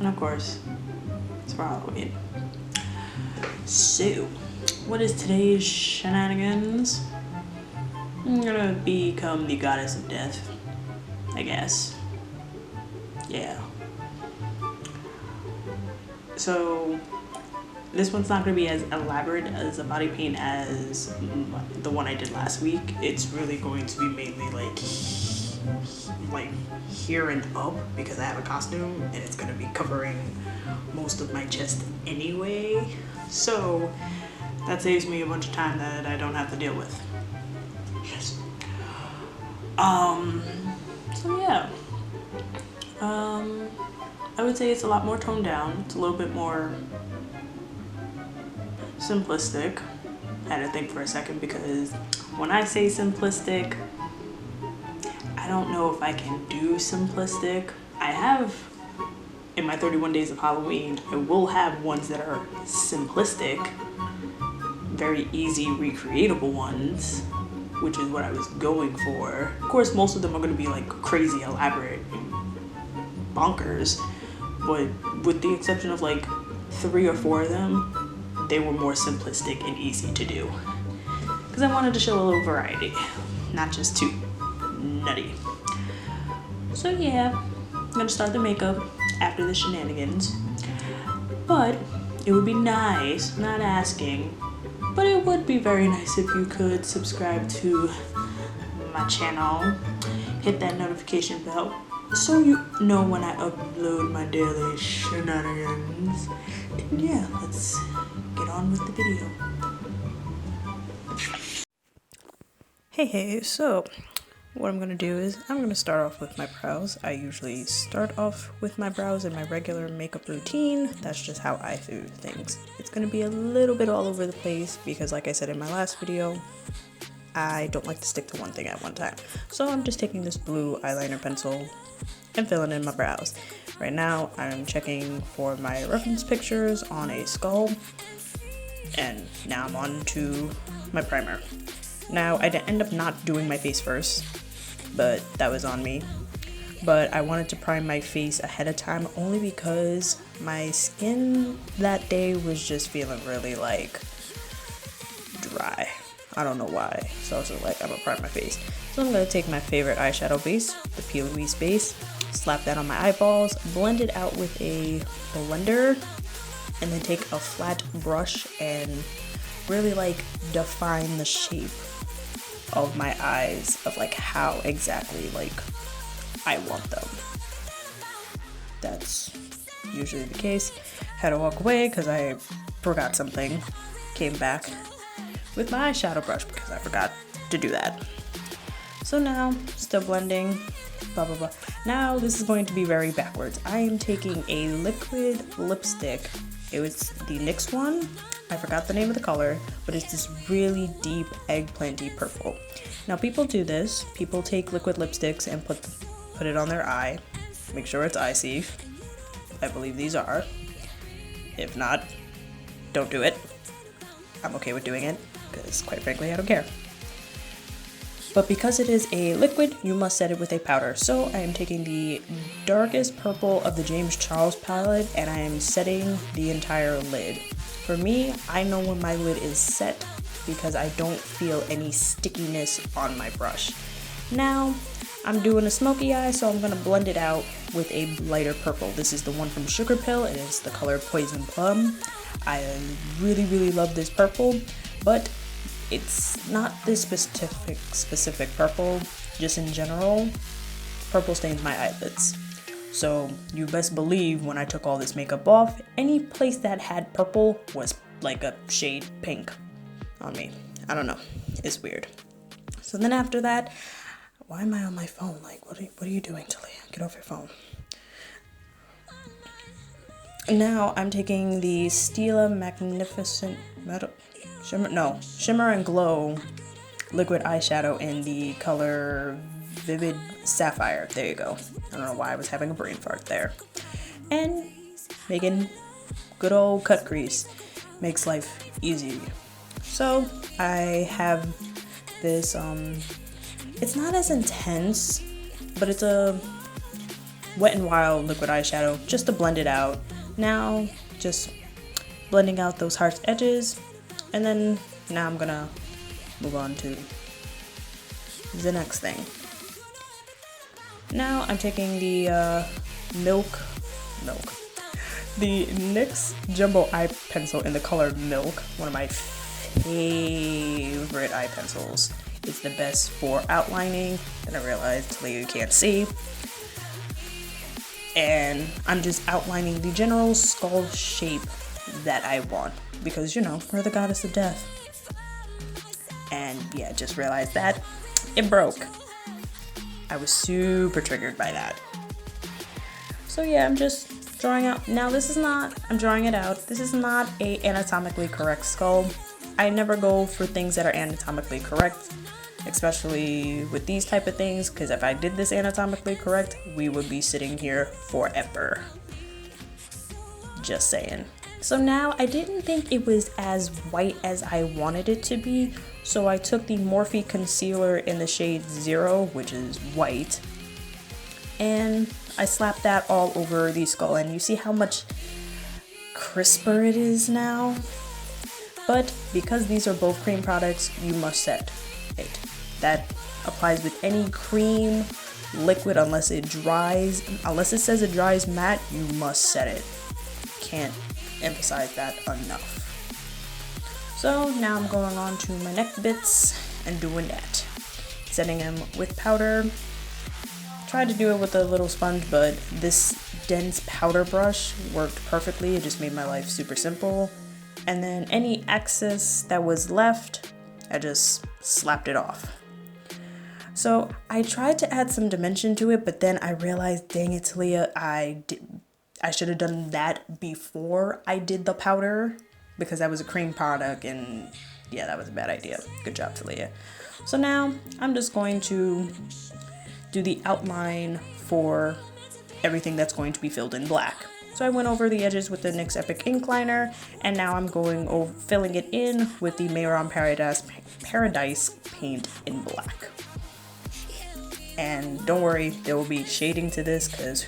And of course, it's for Halloween. So, what is today's shenanigans? I'm gonna become the goddess of death, I guess. Yeah. So, this one's not gonna be as elaborate as a body paint as the one I did last week. It's really going to be mainly like here and up because I have a costume and it's gonna be covering most of my chest anyway. So that saves me a bunch of time that I don't have to deal with. Yes. So yeah. I would say it's a lot more toned down. It's a little bit more simplistic. I had to think for a second because when I say simplistic, I don't know if I can do simplistic. I have, in my 31 days of Halloween, I will have ones that are simplistic, very easy recreatable ones, which is what I was going for. Of course, most of them are going to be like crazy elaborate and bonkers, but with the exception of like 3 or 4 of them, they were more simplistic and easy to do. Because I wanted to show a little variety, not just too nutty. So yeah, I'm gonna start the makeup after the shenanigans. But it would be nice, not asking, but it would be very nice if you could subscribe to my channel, hit that notification bell, so you know when I upload my daily shenanigans. And yeah, let's get on with the video. Hey, so what I'm gonna do is I'm gonna start off with my brows. I usually start off with my brows in my regular makeup routine. That's just how I do things. It's gonna be a little bit all over the place because, like I said in my last video, I don't like to stick to one thing at one time. So I'm just taking this blue eyeliner pencil and filling in my brows. Right now I'm checking for my reference pictures on a skull, and now I'm on to my primer. Now I end up not doing my face first, but that was on me. But I wanted to prime my face ahead of time only because my skin that day was just feeling really like dry. I don't know why. So I was like, I'm gonna prime my face. So I'm gonna take my favorite eyeshadow base, the P. Louise base, slap that on my eyeballs, blend it out with a blender, and then take a flat brush and really like define the shape of my eyes, of like how exactly like I want them. That's usually the case. Had to walk away because I forgot something. Came back with my eyeshadow brush because I forgot to do that. So now, still blending, blah blah blah. Now this is going to be very backwards. I am taking a liquid lipstick. It was the NYX one. I forgot the name of the color, but it's this really deep eggplanty purple. Now people do this. People take liquid lipsticks and put it on their eye. Make sure it's eye safe. I believe these are. If not, don't do it. I'm okay with doing it because quite frankly I don't care. But because it is a liquid, you must set it with a powder. So I am taking the darkest purple of the James Charles palette and I am setting the entire lid. For me, I know when my lid is set because I don't feel any stickiness on my brush. Now, I'm doing a smoky eye, so I'm gonna blend it out with a lighter purple. This is the one from Sugarpill. It is the color Poison Plum. I really love this purple, but it's not this specific purple. Just in general, purple stains my eyelids. So you best believe when I took all this makeup off, any place that had purple was like a shade pink on me. I don't know, it's weird. So then after that, why am I on my phone? Like, what are you doing, Talia? Get off your phone. Now I'm taking the Stila Magnificent Shimmer and Glow liquid eyeshadow in the color Vivid Sapphire. There you go. I don't know why I was having a brain fart there. And making good old cut crease makes life easy. So I have this, it's not as intense, but it's a Wet n Wild liquid eyeshadow just to blend it out. Now, just blending out those harsh edges, and then now I'm gonna move on to the next thing. Now I'm taking the the NYX Jumbo eye pencil in the color Milk, one of my favorite eye pencils. It's the best for outlining, then I realized you can't see. And I'm just outlining the general skull shape that I want, because you know, we're the goddess of death. And yeah, just realized that it broke. I was super triggered by that. So yeah, I'm just drawing out. Now I'm drawing it out. This is not a anatomically correct skull. I never go for things that are anatomically correct, especially with these type of things, because if I did this anatomically correct, we would be sitting here forever. Just saying. So now I didn't think it was as white as I wanted it to be, so I took the Morphe Concealer in the shade 0, which is white, and I slapped that all over the skull, and you see how much crisper it is now? But because these are both cream products, you must set it. That applies with any cream, liquid, unless it says it dries matte, you must set it. Can't emphasize that enough. So now I'm going on to my neck bits and doing that. Setting them with powder. Tried to do it with a little sponge, but this dense powder brush worked perfectly. It just made my life super simple. And then any excess that was left, I just slapped it off. So I tried to add some dimension to it, but then I realized, dang it, Talia, I should have done that before I did the powder, because that was a cream product, and yeah, that was a bad idea. Good job, Talia. So now I'm just going to do the outline for everything that's going to be filled in black. So I went over the edges with the NYX Epic Ink Liner, and now I'm going over filling it in with the Mehron Paradise paint in black. And don't worry, there will be shading to this, because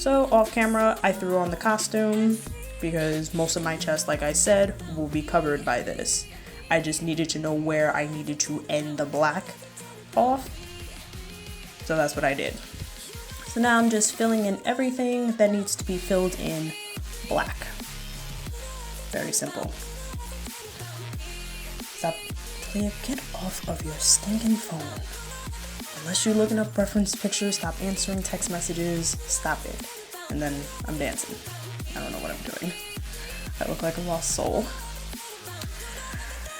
So off camera, I threw on the costume because most of my chest, like I said, will be covered by this. I just needed to know where I needed to end the black off. So that's what I did. So now I'm just filling in everything that needs to be filled in black. Very simple. Stop, Talia, get off of your stinking phone. Unless you're looking up reference pictures, stop answering text messages, stop it. And then I'm dancing. I don't know what I'm doing. I look like a lost soul.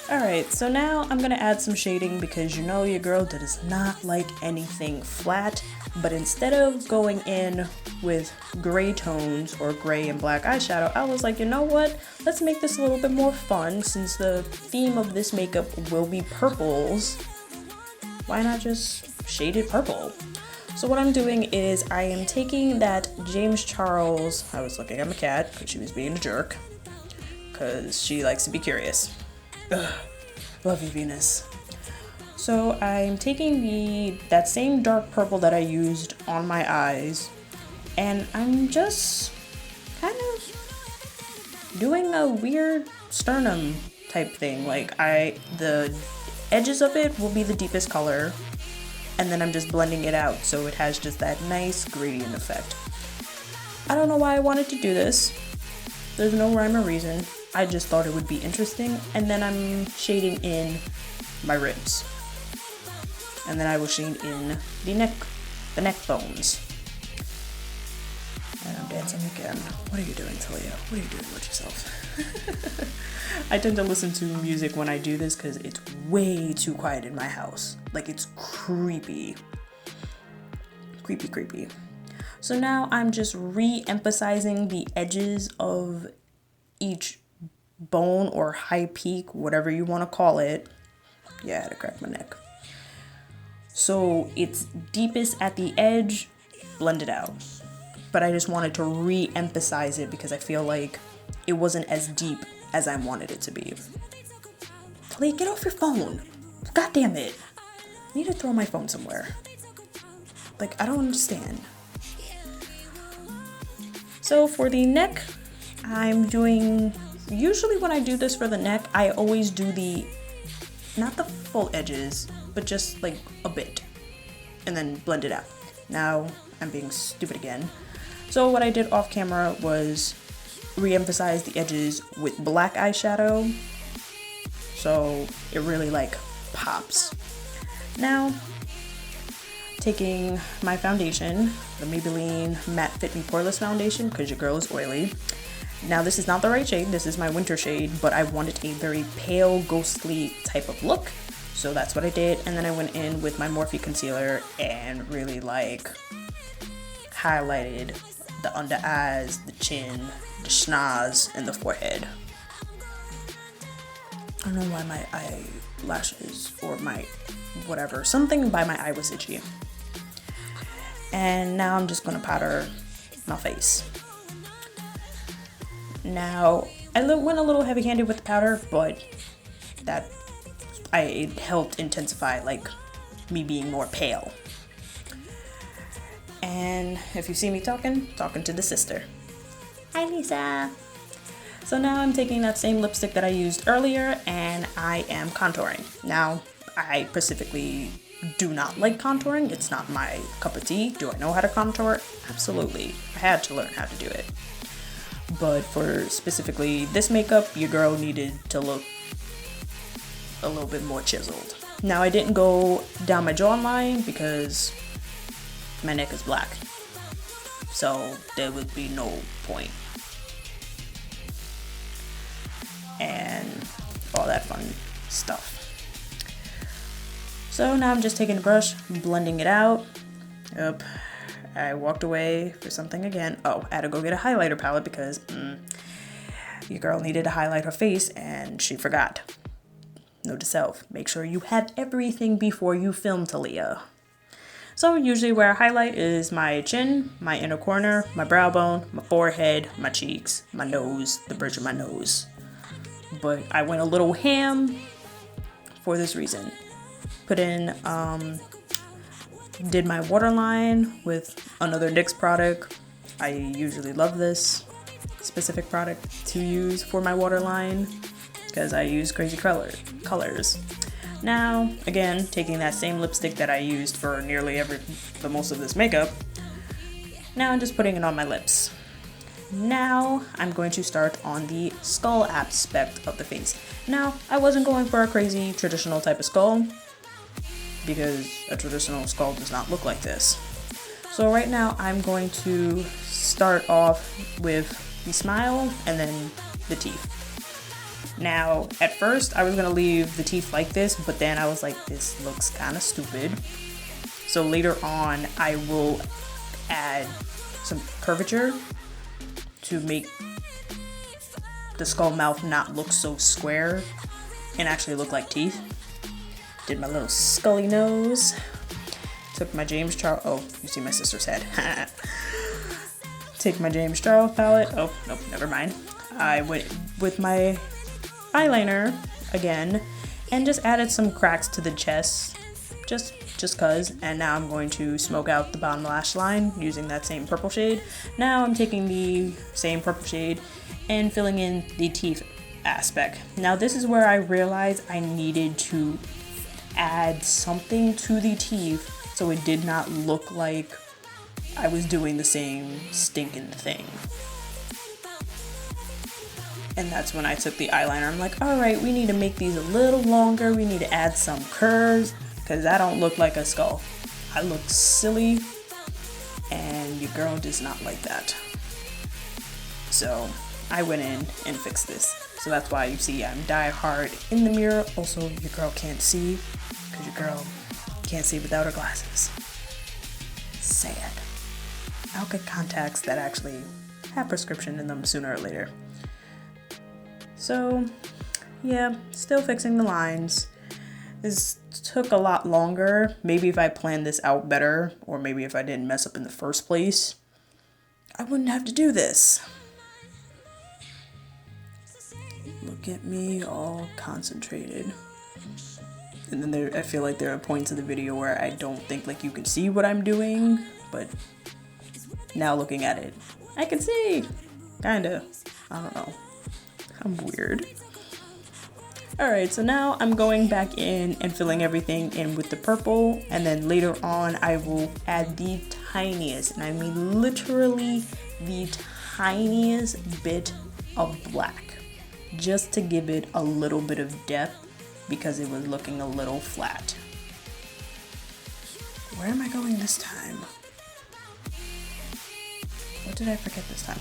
Alright, so now I'm gonna add some shading, because you know your girl does not like anything flat, but instead of going in with gray tones or gray and black eyeshadow, I was like, you know what? Let's make this a little bit more fun, since the theme of this makeup will be purples. Why not just shade it purple? So what I'm doing is I am taking that James Charles, I was looking at my cat because she was being a jerk, because she likes to be curious. Ugh, love you, Venus. So I'm taking that same dark purple that I used on my eyes, and I'm just kind of doing a weird sternum type thing. Like the edges of it will be the deepest color, and then I'm just blending it out so it has just that nice gradient effect. I don't know why I wanted to do this. There's no rhyme or reason. I just thought it would be interesting. And then I'm shading in my ribs. And then I will shade in the neck bones. And I'm dancing again. What are you doing, Talia? What are you doing with yourself? I tend to listen to music when I do this because it's way too quiet in my house. Like, it's creepy. Creepy, creepy. So now I'm just re-emphasizing the edges of each bone or high peak, whatever you want to call it. Yeah, I had to crack my neck. So it's deepest at the edge, blend it out. But I just wanted to re-emphasize it because I feel like it wasn't as deep as I wanted it to be. Talia, get off your phone. God damn it. I need to throw my phone somewhere. Like, I don't understand. So for the neck, I'm doing, usually when I do this for the neck, I always do not the full edges, but just like a bit, and then blend it out. Now I'm being stupid again. So what I did off camera was re-emphasize the edges with black eyeshadow, so it really like pops. Now, taking my foundation, the Maybelline Matte Fit Me Poreless foundation, because your girl is oily. Now this is not the right shade, this is my winter shade, but I wanted a very pale, ghostly type of look, so that's what I did. And then I went in with my Morphe Concealer and really like highlighted the under eyes, the chin, the schnoz, and the forehead. I don't know why my eyelashes or my whatever, something by my eye was itchy. And now I'm just gonna powder my face. Now, I went a little heavy-handed with the powder, but it helped intensify like me being more pale. And if you see me talking to the sister. Hi, Lisa. So now I'm taking that same lipstick that I used earlier and I am contouring. Now, I specifically do not like contouring. It's not my cup of tea. Do I know how to contour? Absolutely. I had to learn how to do it. But for specifically this makeup, your girl needed to look a little bit more chiseled. Now I didn't go down my jawline because my neck is black, so there would be no point. And all that fun stuff. So now I'm just taking a brush, blending it out. Yep, I walked away for something again. Oh, I had to go get a highlighter palette because your girl needed to highlight her face and she forgot. Note to self, make sure you have everything before you film, Talia. So usually where I highlight is my chin, my inner corner, my brow bone, my forehead, my cheeks, my nose, the bridge of my nose. But I went a little ham for this reason. Put in, did my waterline with another NYX product. I usually love this specific product to use for my waterline because I use crazy colors. Now, again, taking that same lipstick that I used for nearly the most of this makeup, now I'm just putting it on my lips. Now, I'm going to start on the skull aspect of the face. Now, I wasn't going for a crazy traditional type of skull because a traditional skull does not look like this. So right now, I'm going to start off with the smile and then the teeth. Now, at first, I was going to leave the teeth like this, but then I was like, this looks kind of stupid. So later on, I will add some curvature to make the skull mouth not look so square and actually look like teeth. Did my little scully nose. Took my James Charles, oh, you see my sister's head. Take my James Charles palette. Oh, nope, never mind. I went with my eyeliner again and just added some cracks to the chest just cause. And now I'm going to smoke out the bottom lash line using that same purple shade. Now I'm taking the same purple shade and filling in the teeth aspect. Now this is where I realized I needed to add something to the teeth so it did not look like I was doing the same stinking thing. And that's when I took the eyeliner. I'm like, all right, we need to make these a little longer. We need to add some curves because I don't look like a skull. I look silly and your girl does not like that. So I went in and fixed this. So that's why you see I'm die hard in the mirror. Also, your girl can't see because your girl can't see without her glasses. Sad. I'll get contacts that actually have prescription in them sooner or later. So, yeah, still fixing the lines. This took a lot longer. Maybe if I planned this out better, or maybe if I didn't mess up in the first place, I wouldn't have to do this. Look at me all concentrated. And then I feel like there are points of the video where I don't think like you can see what I'm doing, but now looking at it, I can see, kinda. I don't know, I'm weird. Alright, so now I'm going back in and filling everything in with the purple, and then later on I will add the tiniest, and I mean literally the tiniest bit of black, just to give it a little bit of depth because it was looking a little flat. Where am I going this time? What did I forget this time?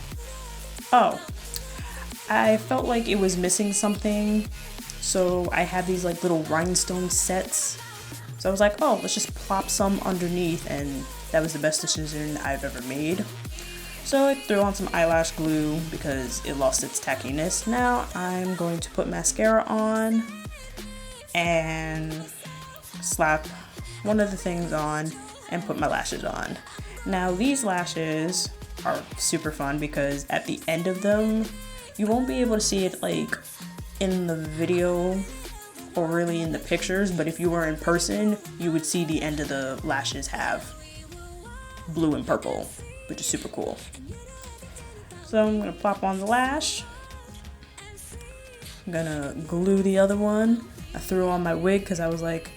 Oh, I felt like it was missing something. So I have these like little rhinestone sets. So I was like, oh, let's just plop some underneath, and that was the best decision I've ever made. So I threw on some eyelash glue because it lost its tackiness. Now I'm going to put mascara on and slap one of the things on and put my lashes on. Now these lashes are super fun because at the end of them, you won't be able to see it like in the video or really in the pictures, but if you were in person, you would see the end of the lashes have blue and purple, which is super cool. So I'm gonna plop on the lash. I'm gonna glue the other one. I threw on my wig because I was like,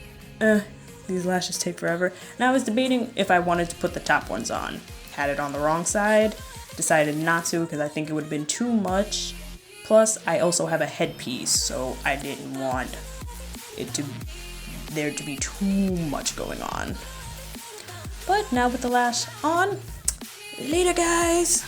these lashes take forever. And I was debating if I wanted to put the top ones on. Had it on the wrong side, decided not to because I think it would have been too much. Plus, I also have a headpiece, so I didn't want there to be too much going on. But now with the lash on, later guys!